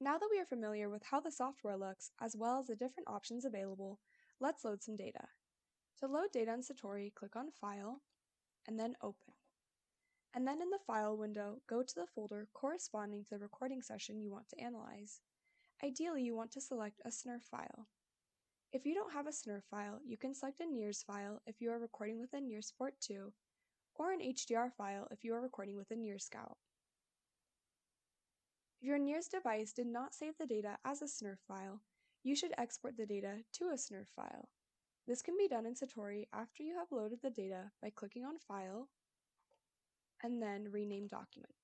Now that we are familiar with how the software looks, as well as the different options available, let's load some data. To load data in Satori, click on File, and then Open. And then in the File window, go to the folder corresponding to the recording session you want to analyze. Ideally, you want to select a SNRF file. If you don't have a SNRF file, you can select a NIRx file if you are recording with a NIRx port 2, or an HDR file if you are recording with a NIRx Scout. If your NIRx device did not save the data as a SNRF file, you should export the data to a SNRF file. This can be done in Satori after you have loaded the data by clicking on File, and then Rename Document.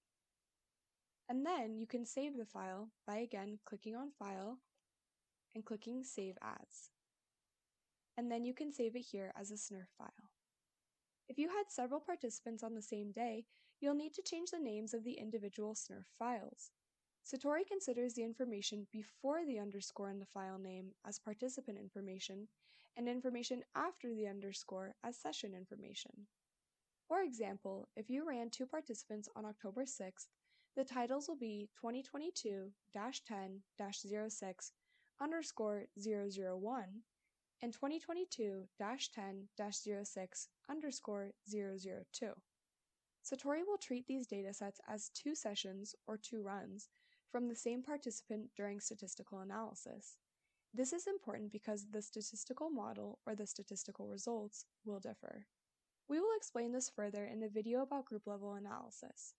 And then you can save the file by again clicking on File and clicking Save As. And then you can save it here as a SNRF file. If you had several participants on the same day, you'll need to change the names of the individual SNRF files. Satori considers the information before the underscore in the file name as participant information, and information after the underscore as session information. For example, if you ran 2 participants on October 6th, the titles will be 2022-10-06_001 and 2022-10-06_002. Satori will treat these datasets as 2 sessions or 2 runs from the same participant during statistical analysis. This is important because the statistical model or the statistical results will differ. We will explain this further in the video about group level analysis.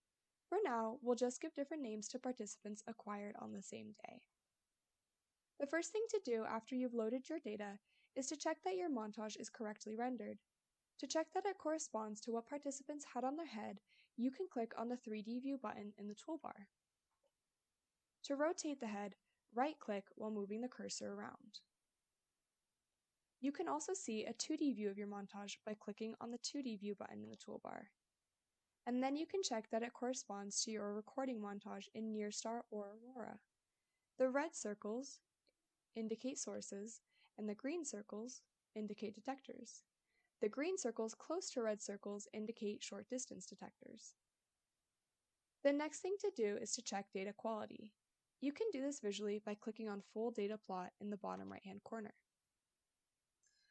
For now, we'll just give different names to participants acquired on the same day. The first thing to do after you've loaded your data is to check that your montage is correctly rendered. To check that it corresponds to what participants had on their head, you can click on the 3D view button in the toolbar. To rotate the head, right-click while moving the cursor around. You can also see a 2D view of your montage by clicking on the 2D view button in the toolbar. And then you can check that it corresponds to your recording montage in NIRStar or Aurora. The red circles indicate sources, and the green circles indicate detectors. The green circles close to red circles indicate short distance detectors. The next thing to do is to check data quality. You can do this visually by clicking on Full Data Plot in the bottom right-hand corner.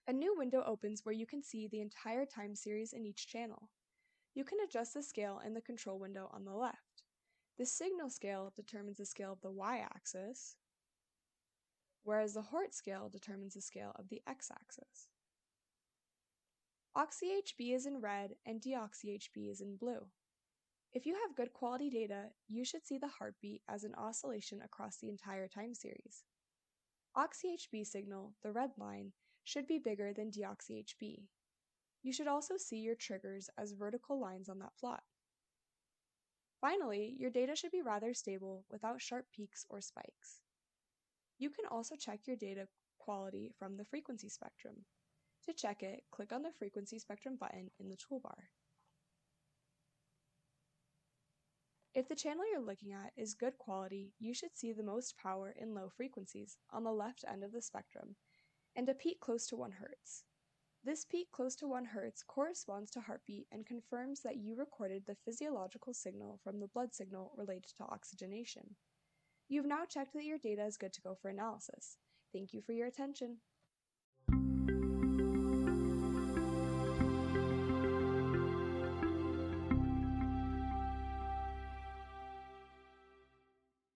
A new window opens where you can see the entire time series in each channel. You can adjust the scale in the control window on the left. The signal scale determines the scale of the y-axis, whereas the Hort scale determines the scale of the x-axis. OxyHB is in red and DeoxyHB is in blue. If you have good quality data, you should see the heartbeat as an oscillation across the entire time series. OxyHB signal, the red line, should be bigger than DeoxyHB. You should also see your triggers as vertical lines on that plot. Finally, your data should be rather stable without sharp peaks or spikes. You can also check your data quality from the frequency spectrum. To check it, click on the frequency spectrum button in the toolbar. If the channel you're looking at is good quality, you should see the most power in low frequencies on the left end of the spectrum, and a peak close to 1 Hz. This peak close to 1 Hz corresponds to heartbeat and confirms that you recorded the physiological signal from the blood signal related to oxygenation. You've now checked that your data is good to go for analysis. Thank you for your attention.